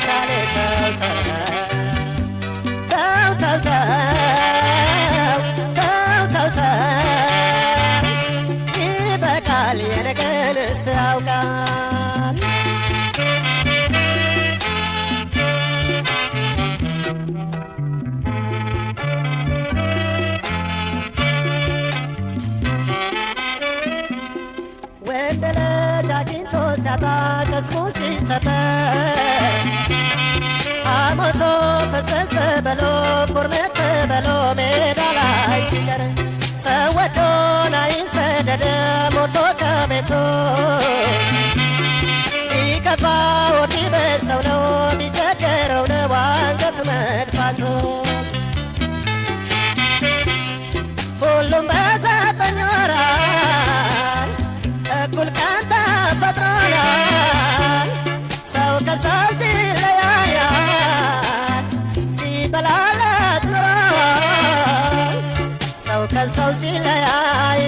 ዋካሌ ይበቃል የነገን እስያውቃል ወንደለ ጃጊንቶ ሲያጣ ቀስሙ ሲሰበር አሞቶ ፈሰሰ በሎ ቡርመት በሎ ሜዳ ላይ ሲቀር ሰው ወዶን አይሰደድ ሞቶ ከቤቱ ቢከፋው ቢበሰው ነው ቢቸገረው ነው አንገት መድፋቱ ሁሉም በዘጠኝ ወራት እኩል ቀን ተፈጥሮናል ሰው ከሰው ሲለያያል ሲበላለት ኑሯል ሰው ከሰው ሲለያይ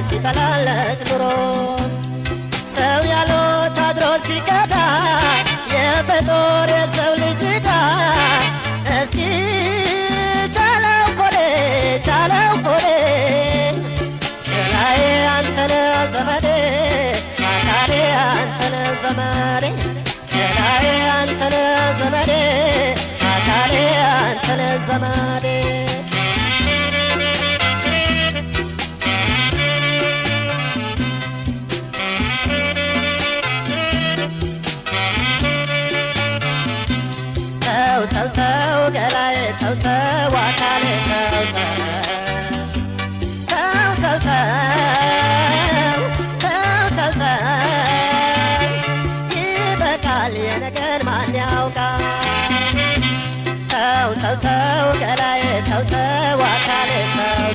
ሲበላለት ኑሮ ሰው ያሉት አድሮ ሲከዳ የፍጡር የሰው ልጅ ዕዳ እስኪ ቻለው ኮዴ ገላዬ አንተነ ዘመዴ አካሌ አንተነ ዘመዴ ገላዬ አንተነ ዘመዴ አካሌ አንተነ ዘመዴ ተው ገላዬ ተው አካሌ ተው ይበቃል የነገን ማን ያውቃል ተው ገላዬ ተው አካሌ ተው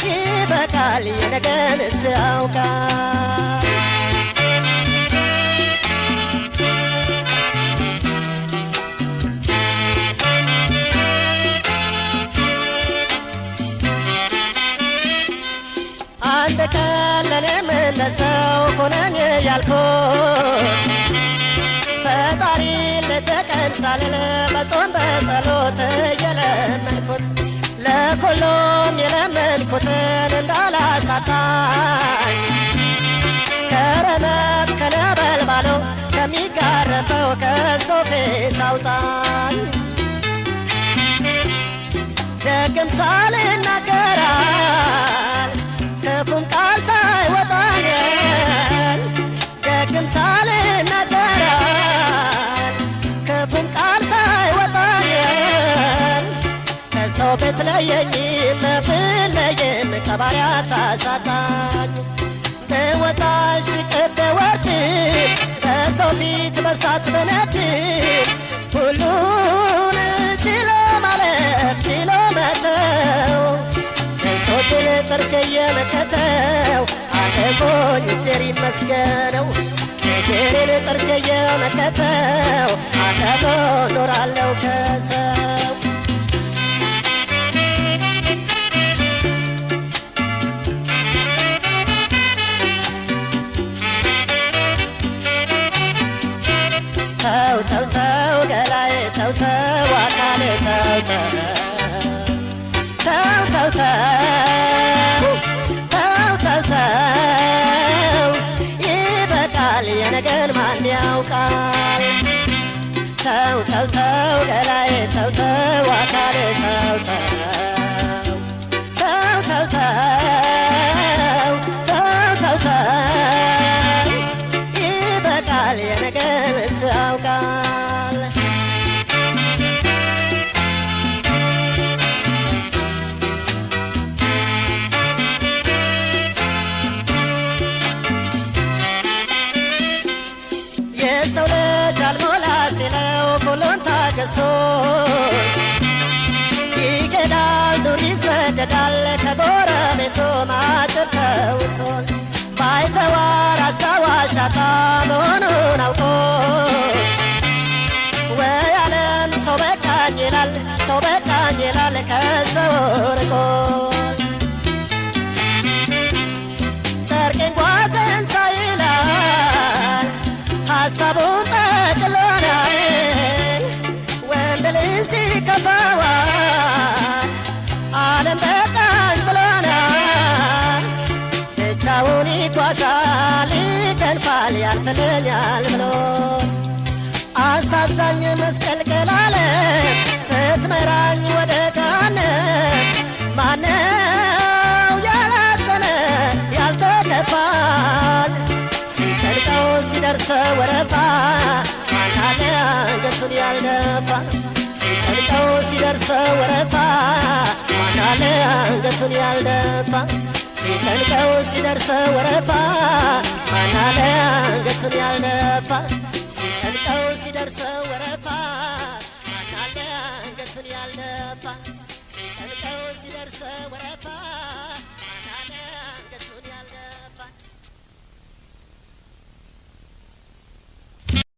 ይበቃል የነገን እስያውቃል አንድ ቀን ለኔም እንደሰው ሆነኝ ያልኩት ፈጣሪ ለተቀን ሳልል በጾም በጸሎት የለመንኩት ለኩሉም የለመንኩትን እንዳላሳጣኝ ከረመት ከነበልባሉ ከሚጋረፈው ከሰው ፊት አውጣኝ ደግም ሳልናገራል ክፉም ቃል ሳይወጣኝ ደግም ሳልናገራል ክፉም ቃል ሳይወጣኝ ከሰው ቤት ለየኝም ብለይም ከባሪያ ታሳጣኝ በወጣሽ ቅቤ ወርድ በሰው ፊት በሳት በነድ ሁሉን ችሎ ማለፍ ችሎ መተው ሶትን ጥርሴ የመከተው አደጎኝ እግዚአብሔር ይመስገነው ችግሬን ጥርሴ የመከተው አደጎ ኖራለሁ ከሰው ተው ገላዬ ተው አካሌ ተው ይበቃል የነገን ማን ያውቃል ተው ገላዬ ተው አካሌ ተው ይበቃል የነገን እስያውቃል የሰው ልጅ አልሞላ ሲለው ሁሉን ታገሶ ይሄዳል ዱር ይሰደዳል ከጎረቤቱ ማጭር ተውሶ ባይተዋር አስታዋሽ አጣ መሆኑን አውቆ ወይ ዓለም ሰው በቃኝ ይላል ከሰው ርቆ ይቀበለኛል ብሎ አሳዛኝ መስቀልቅል ዓለም ስትመራኝ ወደ ገሃነም ማነው ያላዘነ ያልተከፋል ሲጨንቀው ሲደርሰው ወረፋ ማናለ አንገቱን ያልደፋ ሲጨንቀው ሲደርሰው ወረፋ ማናለ አንገቱን ያልደፋ ሲጨንቀው ሲደርሰው ወረፋ ማናለ አንገቱን ያልደፋ ሲጨንቀው ሲደርሰው ወረፋ ማናለ አንገቱን ያልደፋ ሲጨንቀው ሲደርሰው ወረፋ